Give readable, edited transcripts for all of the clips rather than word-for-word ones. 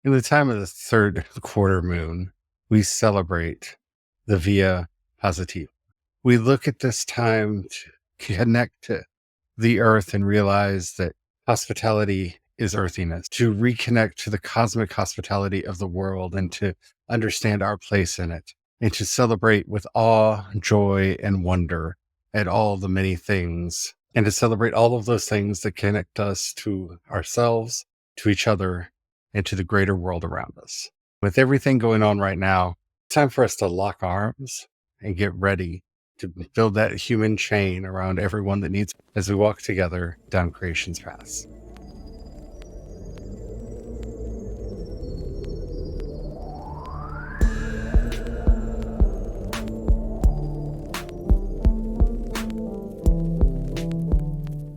In the time of the third quarter moon, we celebrate the Via Positiva. We look at this time to connect to the earth and realize that hospitality is earthiness, to reconnect to the cosmic hospitality of the world and to understand our place in it, and to celebrate with awe, joy, and wonder at all the many things, and to celebrate all of those things that connect us to ourselves, to each other, and to the greater world around us. With everything going on right now, it's time for us to lock arms and get ready to build that human chain around everyone that needs as we walk together down creation's paths.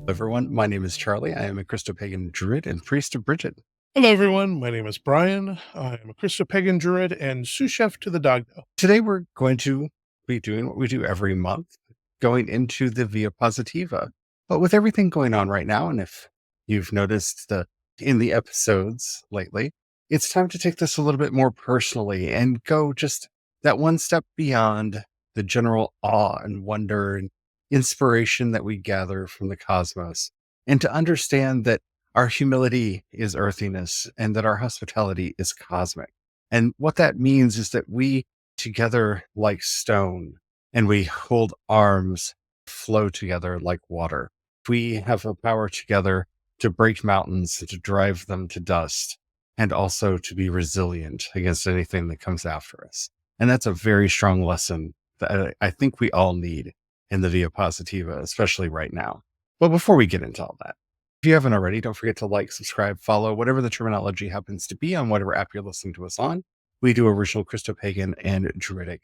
Everyone, my name is Charlie. I am a Christopagan druid and priest of Bridget. Hello, everyone. My name is Brian. I am a Christopagan druid and sous chef to the Doggo. Today, we're going to be doing what we do every month, going into the Via Positiva. But with everything going on right now, and if you've noticed in the episodes lately, it's time to take this a little bit more personally and go just that one step beyond the general awe and wonder and inspiration that we gather from the cosmos, and to understand that our humility is earthiness and that our hospitality is cosmic. And what that means is that we together like stone, and we hold arms, flow together like water. We have a power together to break mountains, to drive them to dust, and also to be resilient against anything that comes after us. And that's a very strong lesson that I think we all need in the Via Positiva, especially right now. But before we get into all that, if you haven't already, don't forget to like, subscribe, follow, whatever the terminology happens to be on whatever app you're listening to us on. We do original Christopagan and Druidic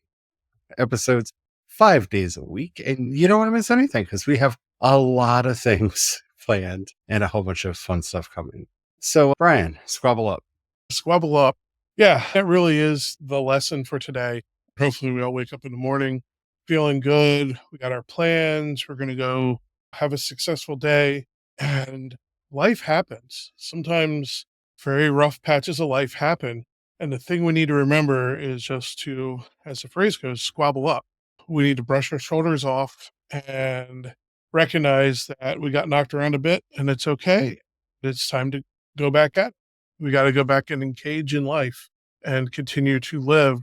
episodes 5 days a week, and you don't want to miss anything because we have a lot of things planned and a whole bunch of fun stuff coming. So, Brian, squabble up. Squabble up. Yeah, that really is the lesson for today. Hopefully, we all wake up in the morning feeling good. We got our plans. We're going to go have a successful day. And life happens. Sometimes very rough patches of life happen. And the thing we need to remember is just to, as the phrase goes, squabble up. We need to brush our shoulders off and recognize that we got knocked around a bit and it's okay. It's time to go back at it. We got to go back and engage in life and continue to live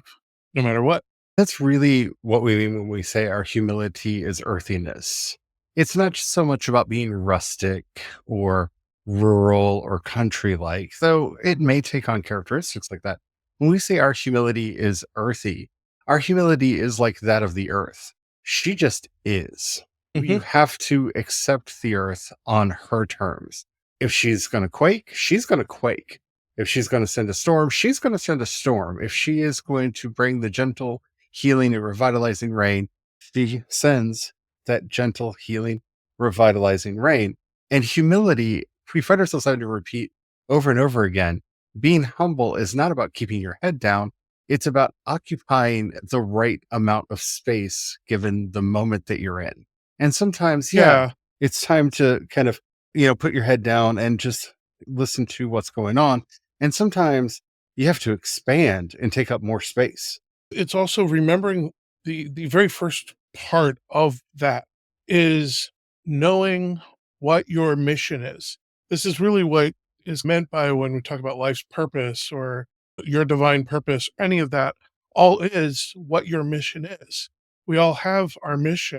no matter what. That's really what we mean when we say our humility is earthiness. It's not just so much about being rustic or rural or country-like, though it may take on characteristics like that. When we say our humility is earthy, our humility is like that of the earth. She just is. You have to accept the earth on her terms. If she's going to quake, she's going to quake. If she's going to send a storm, she's going to send a storm. If she is going to bring the gentle, healing, and revitalizing rain, she sends that gentle, healing, revitalizing rain. And humility, we find ourselves having to repeat over and over again. Being humble is not about keeping your head down. It's about occupying the right amount of space given the moment that you're in. And sometimes, it's time to kind of, put your head down and just listen to what's going on. And sometimes you have to expand and take up more space. It's also remembering the very first part of that is knowing what your mission is. This is really what is meant by when we talk about life's purpose or your divine purpose, any of that. All is what your mission is. We all have our mission,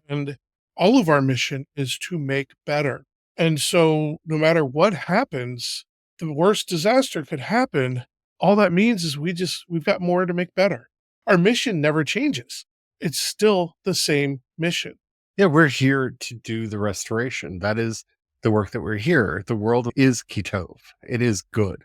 and all of our mission is to make better. And so no matter what happens, the worst disaster could happen. All that means is we've got more to make better. Our mission never changes. It's still the same mission. Yeah, we're here to do the restoration. That is the work that we're here. The world is Kitov. It is good,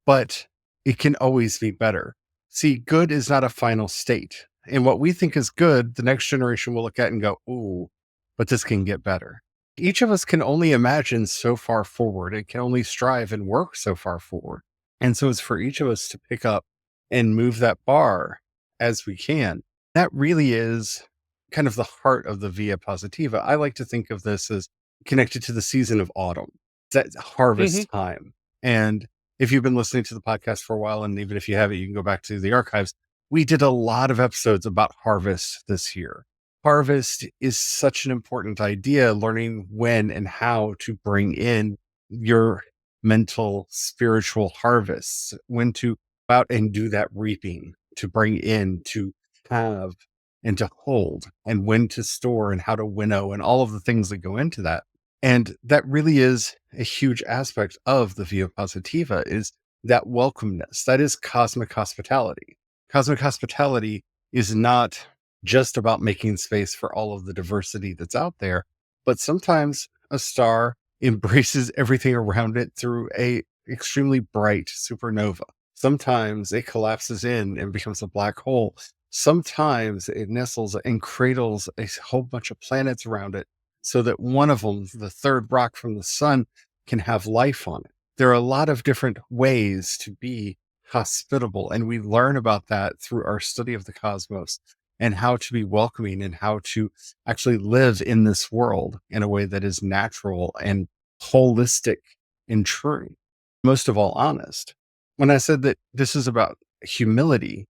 but it can always be better. See, good is not a final state. And what we think is good, the next generation will look at and go, ooh, but this can get better. Each of us can only imagine so far forward. It can only strive and work so far forward. And so it's for each of us to pick up and move that bar as we can. That really is kind of the heart of the Via Positiva. I like to think of this as connected to the season of autumn, that harvest time. And if you've been listening to the podcast for a while, and even if you haven't, you can go back to the archives. We did a lot of episodes about harvest this year. Harvest is such an important idea, learning when and how to bring in your mental, spiritual harvests, when to go out and do that reaping, to bring in, to have, and to hold, and when to store, and how to winnow, and all of the things that go into that. And that really is a huge aspect of the Via Positiva, is that welcomeness. That is cosmic hospitality. Cosmic hospitality is not just about making space for all of the diversity that's out there, but sometimes a star embraces everything around it through a extremely bright supernova. Sometimes it collapses in and becomes a black hole. Sometimes it nestles and cradles a whole bunch of planets around it so that one of them, the third rock from the sun, can have life on it. There are a lot of different ways to be hospitable, and we learn about that through our study of the cosmos and how to be welcoming and how to actually live in this world in a way that is natural and holistic and true. Most of all, honest. When I said that this is about humility,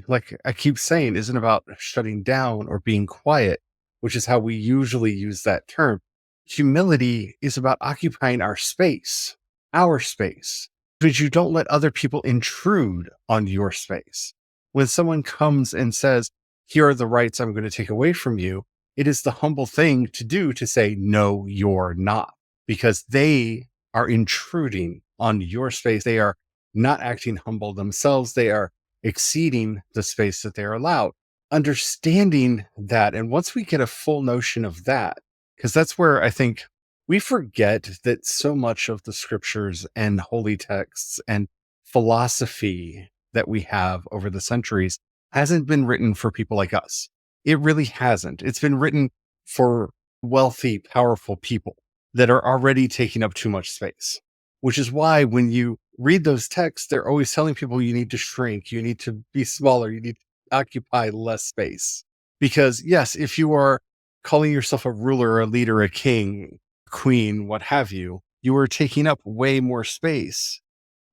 like I keep saying, isn't about shutting down or being quiet, which is how we usually use that term. Humility is about occupying our space, because you don't let other people intrude on your space. When someone comes and says, here are the rights I'm going to take away from you, it is the humble thing to do to say, no, you're not, because they are intruding on your space. They are not acting humble themselves. They are exceeding the space that they're allowed. Understanding that. And once we get a full notion of that, because that's where I think we forget that so much of the scriptures and holy texts and philosophy that we have over the centuries hasn't been written for people like us. It really hasn't. It's been written for wealthy, powerful people that are already taking up too much space, which is why when you read those texts, they're always telling people you need to shrink, you need to be smaller, you need to occupy less space. Because yes, if you are calling yourself a ruler, a leader, a king, queen, what have you, you are taking up way more space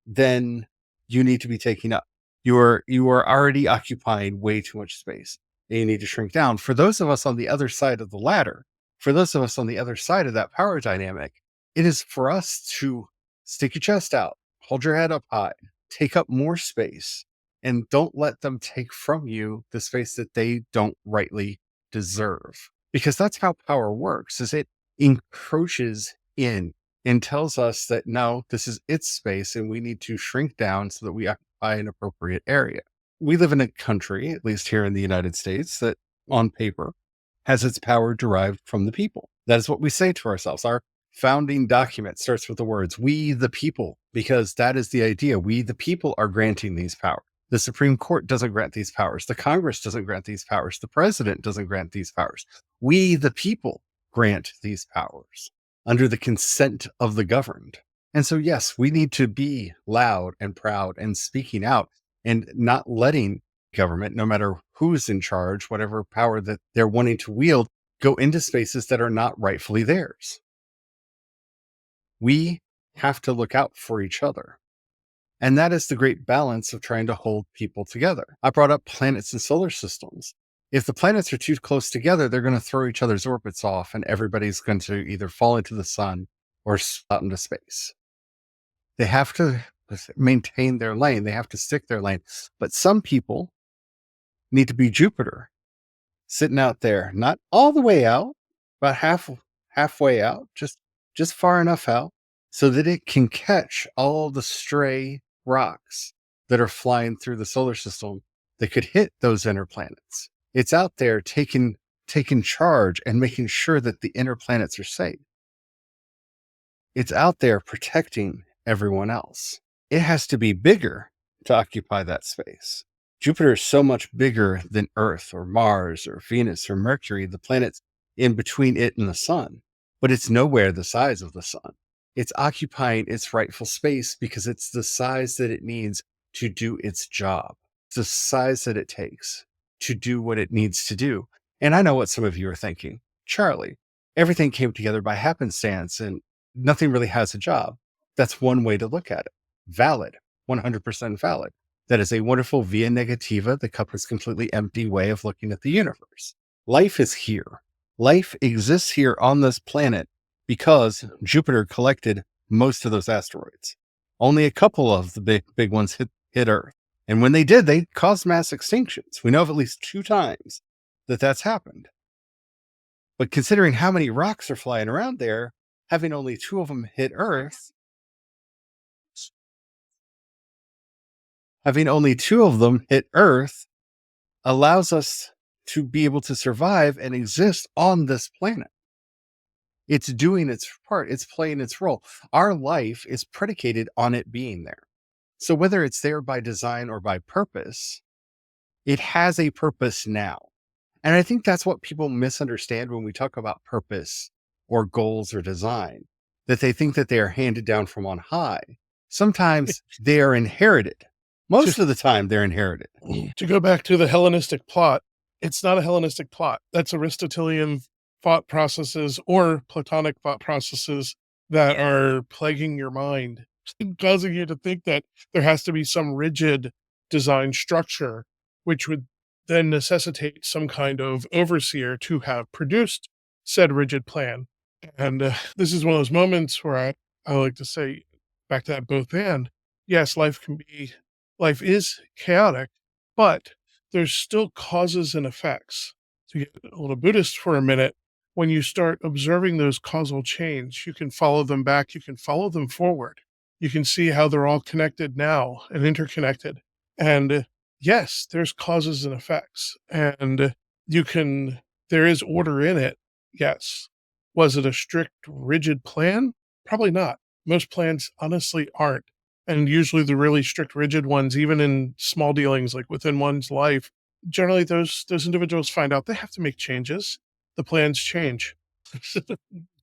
than you need to be taking up. You are already occupying way too much space, and you need to shrink down. For those of us on the other side of the ladder, for those of us on the other side of that power dynamic, it is for us to stick your chest out, hold your head up high, take up more space, and don't let them take from you the space that they don't rightly deserve. Because that's how power works, is it encroaches in and tells us that no, this is its space and we need to shrink down so that we occupy an appropriate area. We live in a country, at least here in the United States, that on paper has its power derived from the people. That is what we say to ourselves. Our founding document starts with the words, we the people, because that is the idea. We the people are granting these powers. The Supreme Court doesn't grant these powers. The Congress doesn't grant these powers. The president doesn't grant these powers. We the people grant these powers under the consent of the governed. And so, yes, we need to be loud and proud and speaking out and not letting government, no matter who's in charge, whatever power that they're wanting to wield, go into spaces that are not rightfully theirs. We have to look out for each other. And that is the great balance of trying to hold people together. I brought up planets and solar systems. If the planets are too close together, they're going to throw each other's orbits off, and everybody's going to either fall into the sun or out into space. They have to maintain their lane. They have to stick their lane. But some people need to be Jupiter, sitting out there, not all the way out, but halfway out, just far enough out so that it can catch all the stray rocks that are flying through the solar system that could hit those inner planets. It's out there taking charge and making sure that the inner planets are safe. It's out there protecting everyone else. It has to be bigger to occupy that space. Jupiter is so much bigger than Earth or Mars or Venus or Mercury, the planets in between it and the sun, but it's nowhere the size of the sun. It's occupying its rightful space because it's the size that it needs to do its job. It's the size that it takes to do what it needs to do. And I know what some of you are thinking. Charlie, everything came together by happenstance and nothing really has a job. That's one way to look at it. valid, 100% valid. That is a wonderful via negativa, the cup is completely empty way of looking at the universe. Life is here. Life exists here on this planet because Jupiter collected most of those asteroids. Only a couple of the big ones hit Earth. And when they did, they caused mass extinctions. We know of at least 2 times that that's happened. But considering how many rocks are flying around there, having only 2 of them hit Earth, having only 2 of them hit Earth allows us to be able to survive and exist on this planet. It's doing its part, it's playing its role. Our life is predicated on it being there. So whether it's there by design or by purpose, it has a purpose now. And I think that's what people misunderstand when we talk about purpose or goals or design, that they think that they are handed down from on high. Sometimes they are inherited. Most To of the time, they're inherited. to go back to the Hellenistic plot, it's not a Hellenistic plot. That's Aristotelian thought processes or Platonic thought processes that are plaguing your mind, causing you to think that there has to be some rigid design structure, which would then necessitate some kind of overseer to have produced said rigid plan. And this is one of those moments where I like to say, back to that both and, yes, life is chaotic, but there's still causes and effects. To get a little Buddhist for a minute, when you start observing those causal chains, you can follow them back, you can follow them forward. You can see how they're all connected now and interconnected. And yes, there's causes and effects. And you can, there is order in it. Yes. Was it a strict, rigid plan? Probably not. Most plans honestly aren't. And usually the really strict, rigid ones, even in small dealings like within one's life, generally those individuals find out they have to make changes. The plans change.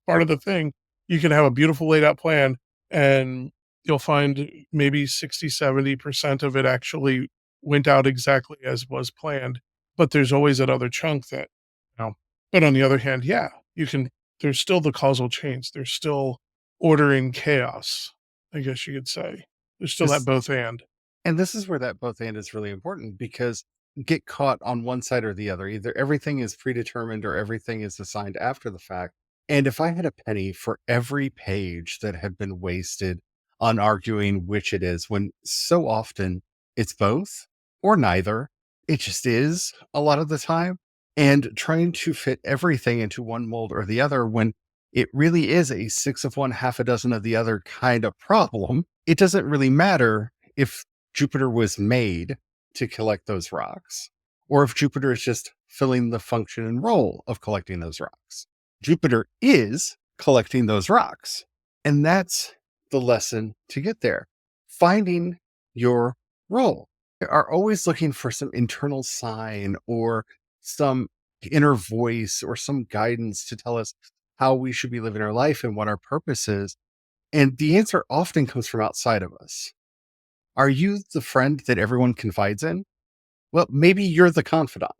Part of the thing. You can have a beautiful laid out plan and you'll find maybe 60-70% of it actually went out exactly as was planned. But there's always that other chunk that, you know. But on the other hand, yeah, you can, there's still the causal chains. There's still order in chaos, I guess you could say. There's still that This both and. And this is where that both and is really important because get caught on one side or the other. Either everything is predetermined or everything is assigned after the fact. And if I had a penny for every page that had been wasted on arguing which it is, when so often it's both or neither, it just is a lot of the time. And trying to fit everything into one mold or the other when it really is a 6 of one, half a dozen of the other kind of problem, it doesn't really matter if Jupiter was made to collect those rocks, or if Jupiter is just filling the function and role of collecting those rocks. Jupiter is collecting those rocks. And that's the lesson to get there. Finding your role. We are always looking for some internal sign or some inner voice or some guidance to tell us how we should be living our life and what our purpose is. And the answer often comes from outside of us. Are you the friend that everyone confides in? Well, maybe you're the confidant.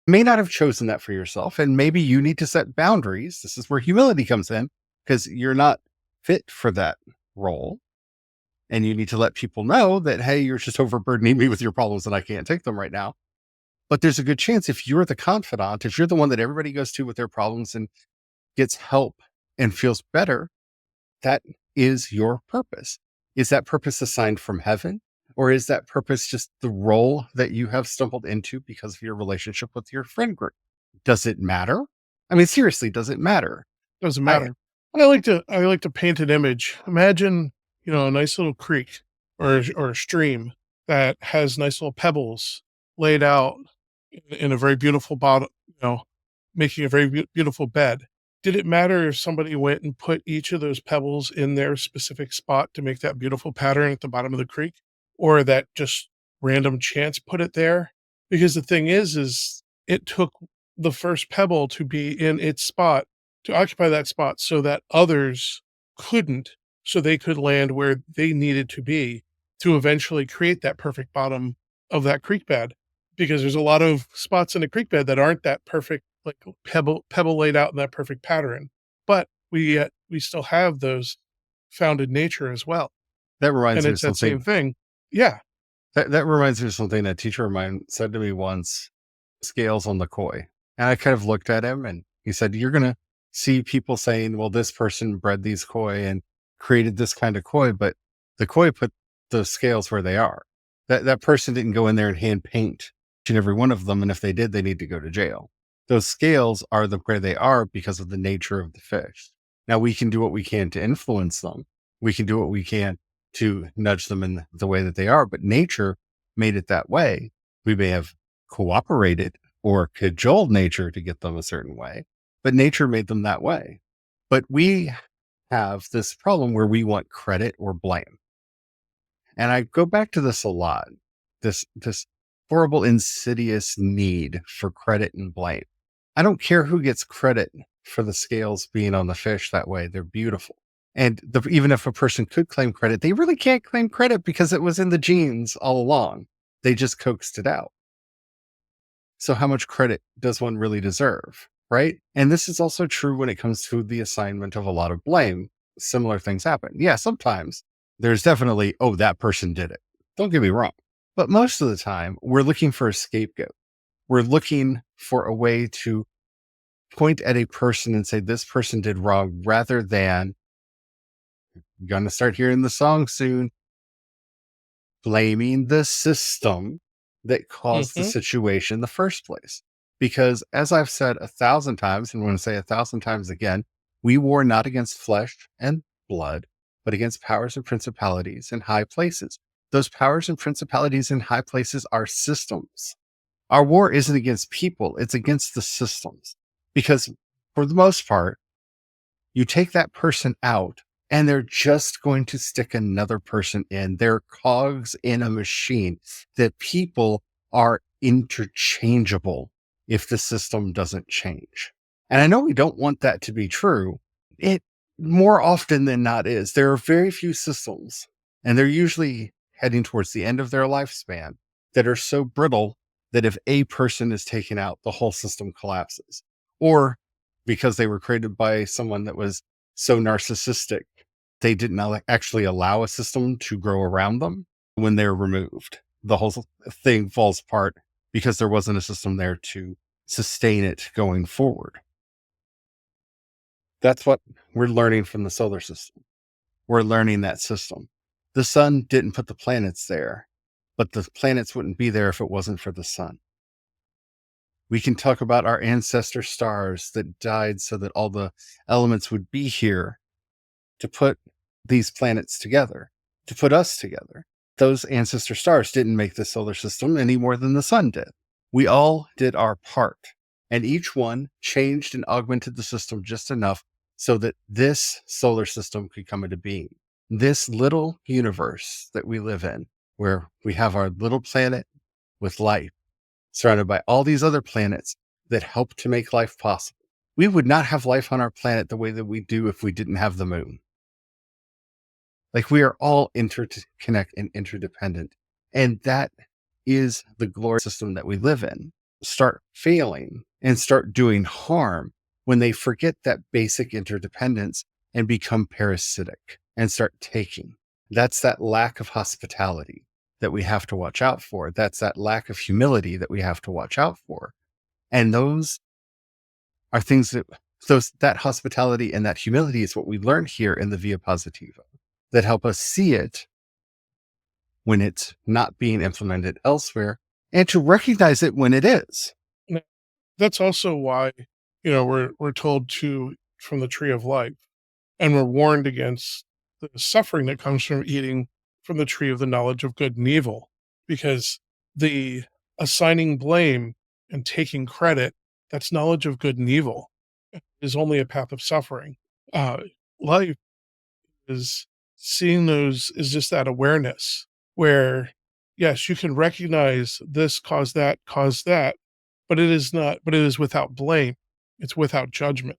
You may not have chosen that for yourself, and maybe you need to set boundaries. This is where humility comes in because you're not fit for that role. And you need to let people know that, hey, you're just overburdening me with your problems and I can't take them right now. But there's a good chance if you're the confidant, if you're the one that everybody goes to with their problems and gets help and feels better, that is your purpose. Is that purpose assigned from heaven? Or is that purpose just the role that you have stumbled into because of your relationship with your friend group? Does it matter? I mean, seriously, does it matter? Doesn't I matter. And I like to paint an image. Imagine, a nice little creek or a stream that has nice little pebbles laid out in a very beautiful bottom, making a very beautiful bed. Did it matter if somebody went and put each of those pebbles in their specific spot to make that beautiful pattern at the bottom of the creek? Or that just random chance put it there? Because the thing is it took the first pebble to be in its spot, to occupy that spot so that others couldn't, so they could land where they needed to be to eventually create that perfect bottom of that creek bed. Because there's a lot of spots in a creek bed that aren't that perfect, like pebble laid out in that perfect pattern. But we still have those found in nature as well. That reminds And me of it's that same something. thing. Yeah. That reminds me of something a teacher of mine said to me once, scales on the koi. And I kind of looked at him and he said, "You're going to see people saying, well, this person bred these koi and created this kind of koi, but the koi put the scales where they are. That person didn't go in there and hand paint each and every one of them. And if they did, they need to go to jail. Those scales are where they are because of the nature of the fish. Now we can do what we can to influence them. We can do what we can to nudge them in the way that they are, but nature made it that way. We may have cooperated or cajoled nature to get them a certain way, but nature made them that way. But we have this problem where we want credit or blame. And I go back to this a lot. This horrible, insidious need for credit and blame. I don't care who gets credit for the scales being on the fish that way. They're beautiful. And even if a person could claim credit, they really can't claim credit because it was in the genes all along. They just coaxed it out. So how much credit does one really deserve? Right. And this is also true when it comes to the assignment of a lot of blame. Similar things happen. Yeah, sometimes there's definitely, oh, that person did it. Don't get me wrong. But most of the time, we're looking for a scapegoat. We're looking for a way to point at a person and say, this person did wrong, rather than, you're going to start hearing the song soon, blaming the system that caused the Mhm. situation in the first place. Because as I've said 1,000 times, and I'm going to say 1,000 times again, we war not against flesh and blood, but against powers and principalities in high places. Those powers and principalities in high places are systems. Our war isn't against people, it's against the systems. Because for the most part, you take that person out and they're just going to stick another person in. They're cogs in a machine. That people are interchangeable if the system doesn't change. And I know we don't want that to be true. It more often than not is. There are very few systems, and they're usually heading towards the end of their lifespan, that are so brittle that if a person is taken out, the whole system collapses. Or because they were created by someone that was so narcissistic, they did not actually allow a system to grow around them. When they're removed, the whole thing falls apart because there wasn't a system there to sustain it going forward. That's what we're learning from the solar system. We're learning that system. The sun didn't put the planets there, but the planets wouldn't be there if it wasn't for the sun. We can talk about our ancestor stars that died so that all the elements would be here to put these planets together, to put us together. Those ancestor stars didn't make the solar system any more than the sun did. We all did our part, and each one changed and augmented the system just enough so that this solar system could come into being. This little universe that we live in, where we have our little planet with life, surrounded by all these other planets that help to make life possible. We would not have life on our planet the way that we do if we didn't have the moon. Like, we are all interconnected and interdependent. And that is the glory system that we live in. Start failing and start doing harm when they forget that basic interdependence and become parasitic and start taking. That's that lack of hospitality that we have to watch out for. That's that lack of humility that we have to watch out for. And those are things that hospitality and that humility is what we learn here in the Via Positiva, that help us see it when it's not being implemented elsewhere, and to recognize it when it is. N That's also why, we're told to from the tree of life, and we're warned against the suffering that comes from eating from the tree of the knowledge of good and evil, because the assigning blame and taking credit, that's knowledge of good and evil, is only a path of suffering. Uh, Life is seeing those is just that awareness where, yes, you can recognize this caused that, but it is not, but it is without blame. It's without judgment.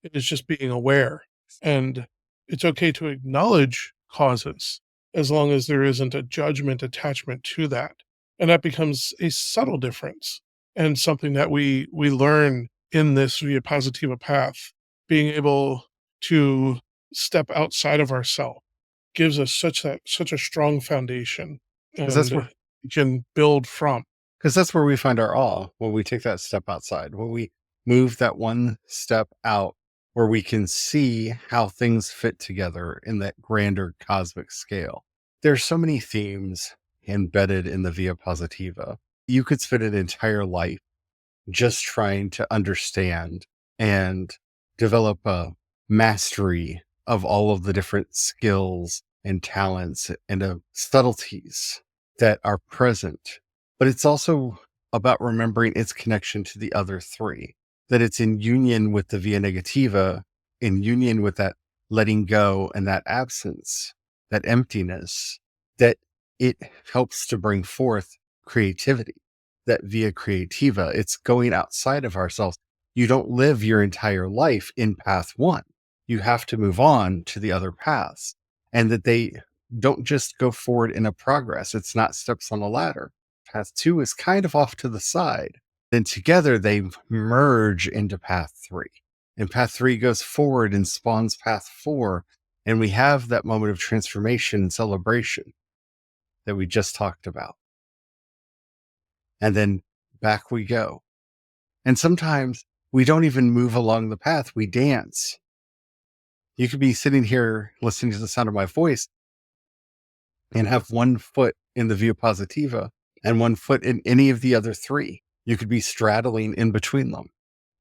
It is just being aware. And it's okay to acknowledge causes as long as there isn't a judgment attachment to that. And that becomes a subtle difference and something that we learn in this Via Positiva path, being able to step outside of ourselves gives us such a strong foundation, Because that's and where can build from. because that's where we find our awe when we take that step outside, when we move that one step out where we can see how things fit together in that grander cosmic scale. There's so many themes embedded in the Via Positiva. You could spend an entire life just trying to understand and develop a mastery of all of the different skills and talents and subtleties that are present. But it's also about remembering its connection to the other three, that it's in union with the via negativa, in union with that letting go and that absence, that emptiness, that it helps to bring forth creativity, that via creativa, it's going outside of ourselves. You don't live your entire life in path one. You have to move on to the other paths, and that they don't just go forward in a progress. It's not steps on a ladder. Path two is kind of off to the side. Then together they merge into path three. And path three goes forward and spawns path four. And we have that moment of transformation and celebration that we just talked about. And then back we go. And sometimes we don't even move along the path, we dance. You could be sitting here listening to the sound of my voice and have one foot in the Via Positiva and one foot in any of the other three. You could be straddling in between them.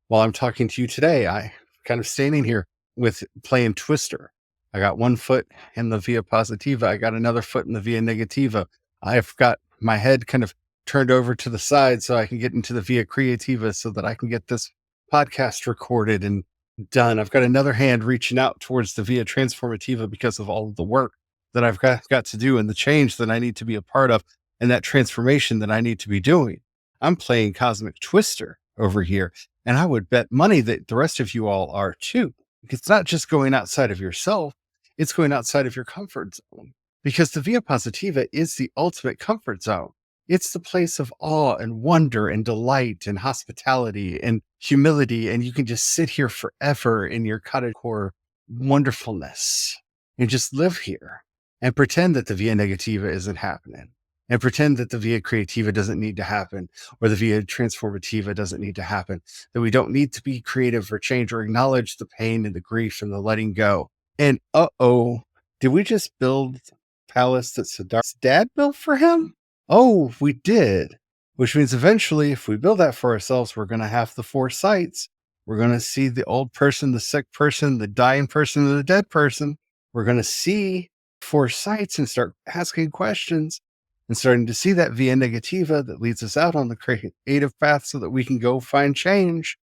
While I'm talking to you today, I kind of standing here with playing Twister. I got one foot in the Via Positiva. I got another foot in the Via Negativa. I've got my head kind of turned over to the side so I can get into the Via Creativa so that I can get this podcast recorded and done. I've got another hand reaching out towards the Via Transformativa because of all of the work that I've got to do and the change that I need to be a part of and that transformation that I need to be doing. I'm playing Cosmic Twister over here, and I would bet money that the rest of you all are too. It's not just going outside of yourself, it's going outside of your comfort zone. Because the Via Positiva is the ultimate comfort zone. It's the place of awe and wonder and delight and hospitality and humility. And you can just sit here forever in your cottagecore wonderfulness and just live here and pretend that the Via Negativa isn't happening and pretend that the Via Creativa doesn't need to happen or the Via Transformativa doesn't need to happen, that we don't need to be creative or change or acknowledge the pain and the grief and the letting go. And did we just build the palace that Siddharth's dad built for him? Oh, we did. Which means eventually, if we build that for ourselves, we're going to have the four sights. We're going to see the old person, the sick person, the dying person, and the dead person. We're going to see four sights and start asking questions and starting to see that via negativa that leads us out on the creative path so that we can go find change.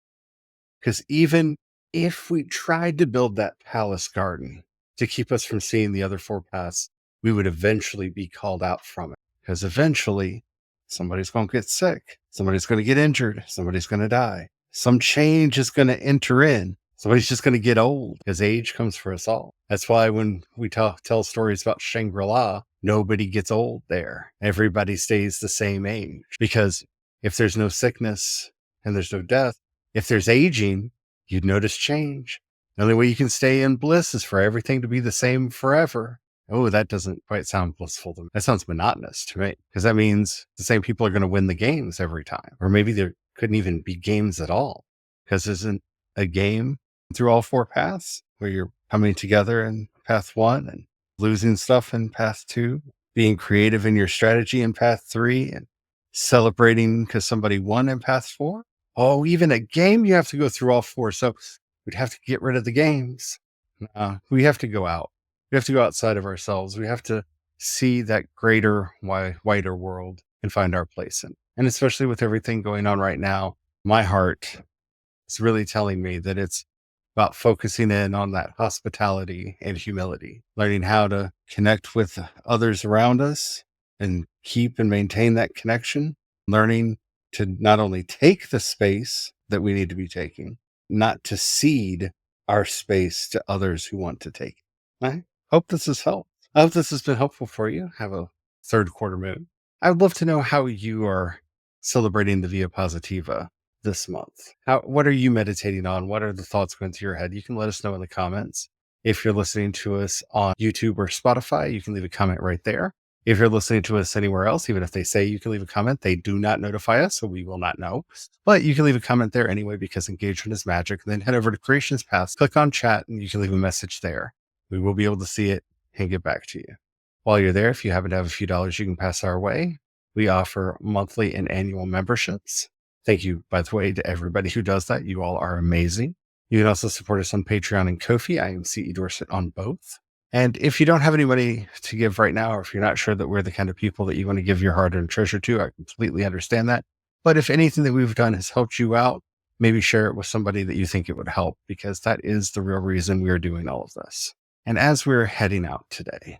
Because even if we tried to build that palace garden to keep us from seeing the other four paths, we would eventually be called out from it. Because eventually somebody's going to get sick. Somebody's going to get injured. Somebody's going to die. Some change is going to enter in. Somebody's just going to get old because age comes for us all. That's why when we tell stories about Shangri-La, nobody gets old there. Everybody stays the same age. Because if there's no sickness and there's no death, if there's aging, you'd notice change. The only way you can stay in bliss is for everything to be the same forever. Oh, that doesn't quite sound blissful to me. That sounds monotonous to me because that means the same people are going to win the games every time. Or maybe there couldn't even be games at all because isn't a game through all four paths where you're coming together in path one and losing stuff in path two, being creative in your strategy in path three and celebrating because somebody won in path four. Oh, even a game, you have to go through all four. So we'd have to get rid of the games. We have to go out. We have to go outside of ourselves. We have to see that greater, wider world and find our place in. And especially with everything going on right now, my heart is really telling me that it's about focusing in on that hospitality and humility, learning how to connect with others around us and keep and maintain that connection, learning to not only take the space that we need to be taking, not to cede our space to others who want to take it. I hope this has helped. I hope this has been helpful for you. Have a third quarter moon. I would love to know how you are celebrating the Via Positiva this month. What are you meditating on? What are the thoughts going through your head? You can let us know in the comments. If you're listening to us on YouTube or Spotify, you can leave a comment right there. If you're listening to us anywhere else, even if they say you can leave a comment, they do not notify us, so we will not know. But you can leave a comment there anyway, because engagement is magic. And then head over to Creations Path, click on chat, and you can leave a message there. We will be able to see it and get back to you. While you're there, if you happen to have a few dollars you can pass our way, we offer monthly and annual memberships. Thank you, by the way, to everybody who does that. You all are amazing. You can also support us on Patreon and Ko-fi. I am CE Dorset on both. And if you don't have any money to give right now, or if you're not sure that we're the kind of people that you want to give your hard-earned treasure to, I completely understand that. But if anything that we've done has helped you out, maybe share it with somebody that you think it would help, because that is the real reason we're doing all of this. And as we're heading out today, I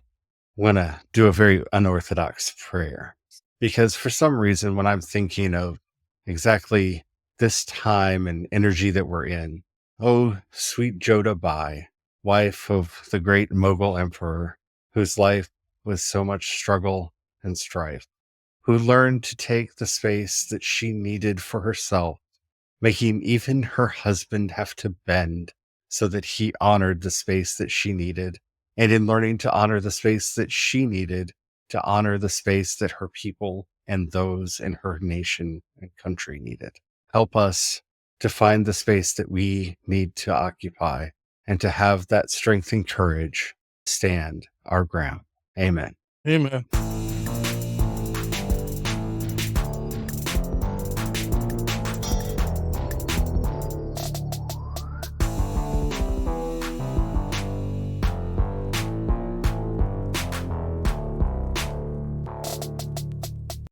want to do a very unorthodox prayer, because for some reason, when I'm thinking of exactly this time and energy that we're in, oh, sweet Joda Bai, wife of the great Mughal emperor, whose life was so much struggle and strife, who learned to take the space that she needed for herself, making even her husband have to bend so that he honored the space that she needed. And in learning to honor the space that she needed, to honor the space that her people and those in her nation and country needed. Help us to find the space that we need to occupy, and to have that strength and courage stand our ground. Amen. Amen.